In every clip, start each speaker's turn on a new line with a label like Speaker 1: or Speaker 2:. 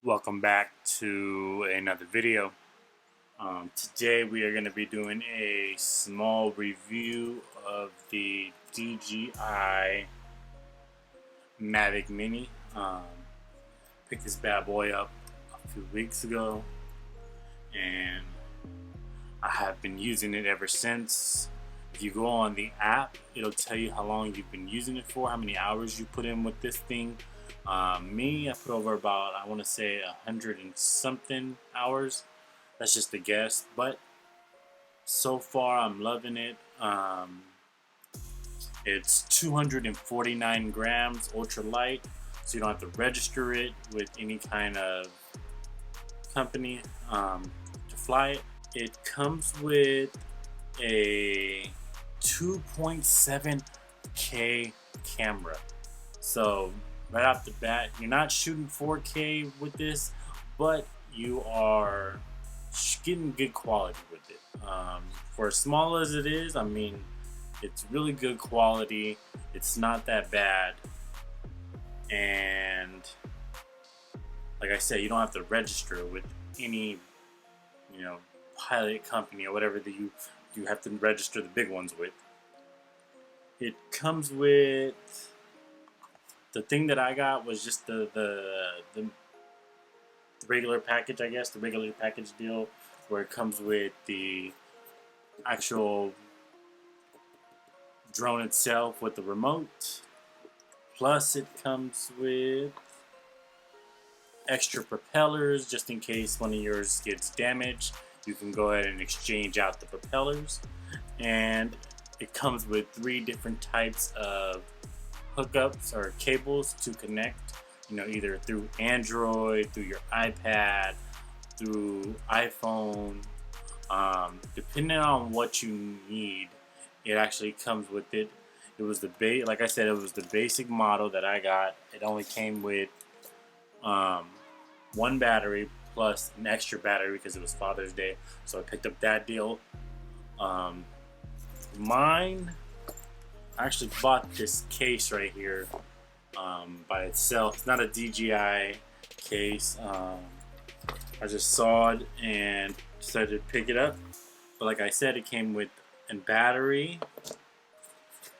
Speaker 1: Welcome back to another video. Today we are going to be doing a small review of the DJI Mavic Mini. Picked this bad boy up a few weeks ago and I have been using it ever since. If you go on the app, it'll tell you how long you've been using it for, how many hours you put in with this thing. Me, I put over about, I want to say 100 and something hours. That's just a guess, but so far I'm loving it. It's 249 grams, ultra light, so you don't have to register it with any kind of company to fly it. It comes with a 2.7K camera, so right off the bat, you're not shooting 4K with this, but you are getting good quality with it. For as small as it is, I mean, it's really good quality. It's not that bad, and like I said, you don't have to register with any, pilot company or whatever that you have to register the big ones with. It comes with, the thing that I got was just the regular package, I guess, the regular package deal, where it comes with the actual drone itself with the remote, plus it comes with extra propellers just in case one of yours gets damaged. You can go ahead and exchange out the propellers, and it comes with 3 different types of hookups or cables to connect, either through Android, through your iPad, through iPhone, depending on what you need. It actually comes with it. It was like I said, it was the basic model that I got. It only came with 1 battery plus an extra battery because it was Father's Day, so I picked up that deal. Mine, I actually bought this case right here by itself. It's not a DJI case. I just saw it and decided to pick it up. But like I said, it came with a battery,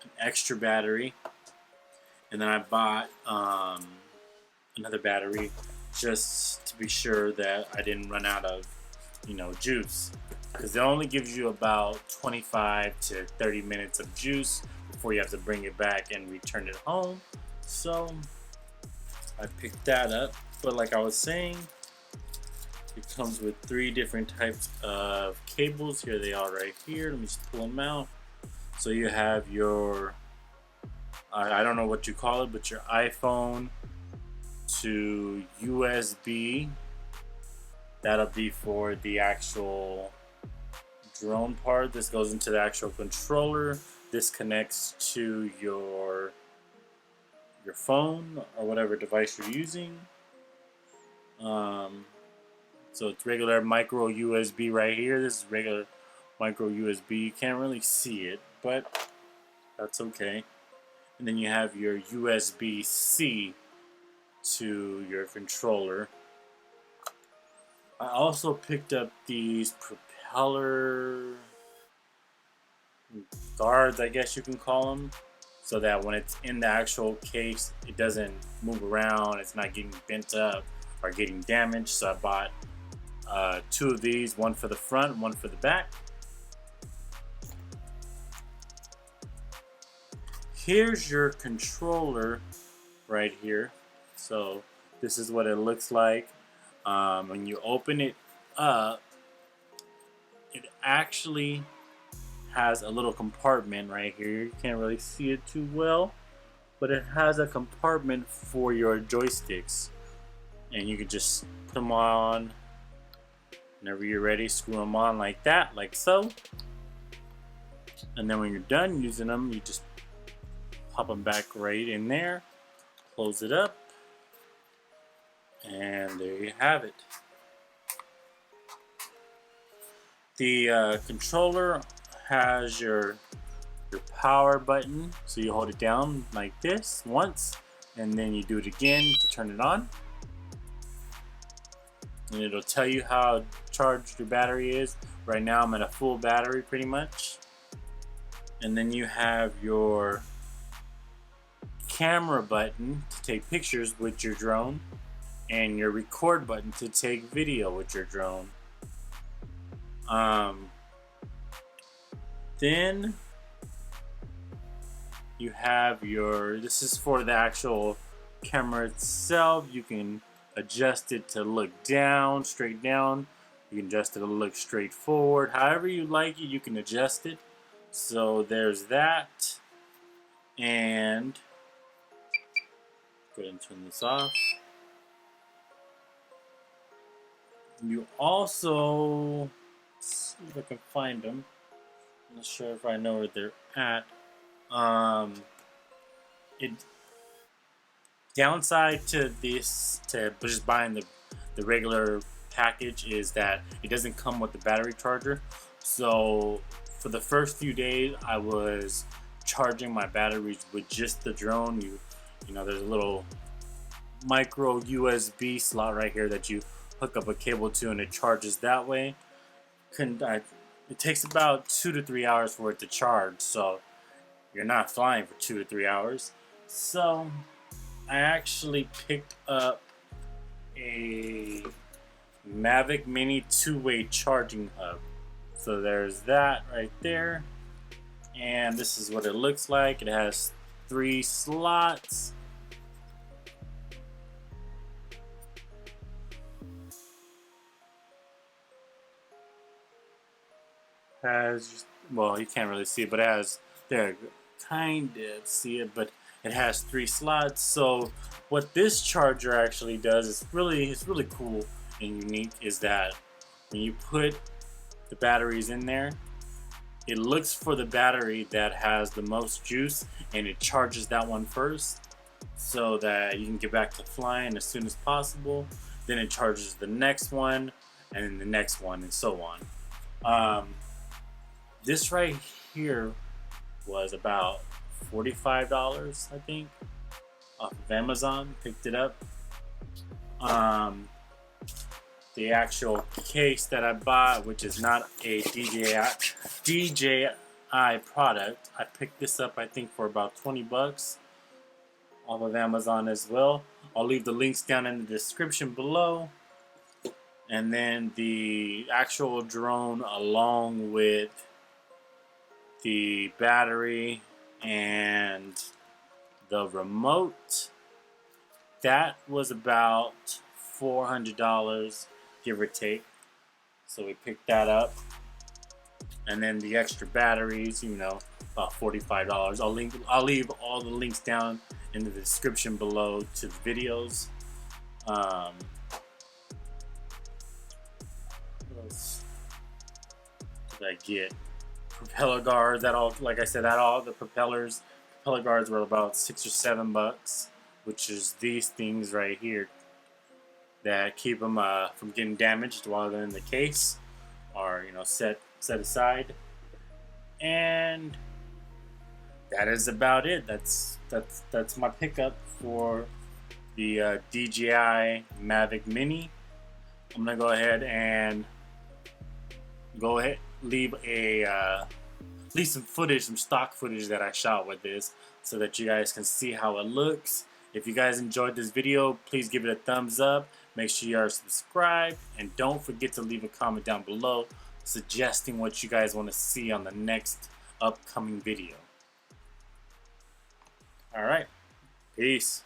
Speaker 1: an extra battery, and then I bought another battery just to be sure that I didn't run out of, juice. Because it only gives you about 25 to 30 minutes of juice before you have to bring it back and return it home. So I picked that up. But like I was saying, it comes with 3 different types of cables. Here they are right here. Let me just pull them out. So you have your, I don't know what you call it, but your iPhone to USB. That'll be for the actual drone part. This goes into the actual controller. This connects to your phone or whatever device you're using. So it's regular micro USB right here. This is regular micro USB. You can't really see it, but that's okay. And then you have your USB-C to your controller. I also picked up these propeller guards, I guess you can call them, so that when it's in the actual case, it doesn't move around, it's not getting bent up or getting damaged. So I bought 2 of these, one for the front, one for the back. Here's your controller right here. So this is what it looks like. When you open it up, it actually has a little compartment right here. You can't really see it too well, but it has a compartment for your joysticks, and you can just put them on whenever you're ready. Screw them on like that, like so, and then when you're done using them, you just pop them back right in there, close it up, and there you have it. The controller has your power button, so you hold it down like this once, and then you do it again to turn it on. and it'll tell you how charged your battery is. Right now I'm at a full battery pretty much. And then you have your camera button to take pictures with your drone, and your record button to take video with your drone. Then you have your, this is for the actual camera itself. You can adjust it to look down, straight down. You can adjust it to look straight forward. However you like it, you can adjust it. So there's that. And go ahead and turn this off. You also, let's see if I can find them. I'm not sure if I know where they're at. Downside to this, to just buying the regular package, is that it doesn't come with the battery charger. So for the first few days, I was charging my batteries with just the drone. You know, there's a little micro USB slot right here that you hook up a cable to, and it charges that way. It takes about 2 to 3 hours for it to charge, so you're not flying for 2 to 3 hours. So I actually picked up a Mavic Mini 2-way charging hub. So there's that right there, and this is what it looks like. It has 3 slots. Has, well, you can't really see it, but it has, there, kind of see it, but it has 3 slots. So what this charger actually does is really cool and unique, is that when you put the batteries in there, it looks for the battery that has the most juice, and it charges that one first so that you can get back to flying as soon as possible. Then it charges the next one, and then the next one, and so on. This right here was about $45, I think, off of Amazon. Picked it up. The actual case that I bought, which is not a DJI product, I picked this up, I think, for about 20 bucks off of Amazon as well. I'll leave the links down in the description below. And then the actual drone, along with the battery and the remote, that was about $400, give or take. So we picked that up, and then the extra batteries, you know, about $45. I'll leave all the links down in the description below to the videos. What else did I get? Propeller guards, that all, like I said, that all the propeller guards were about $6 or $7, which is these things right here that keep them from getting damaged while they're in the case, or, you know, set aside. And that is about it. That's my pickup for the DJI Mavic Mini. I'm gonna go ahead and leave some footage, some stock footage that I shot with this, so that you guys can see how it looks. If you guys enjoyed this video, please give it a thumbs up. Make sure you are subscribed, and don't forget to leave a comment down below suggesting what you guys want to see on the next upcoming video. Alright, peace.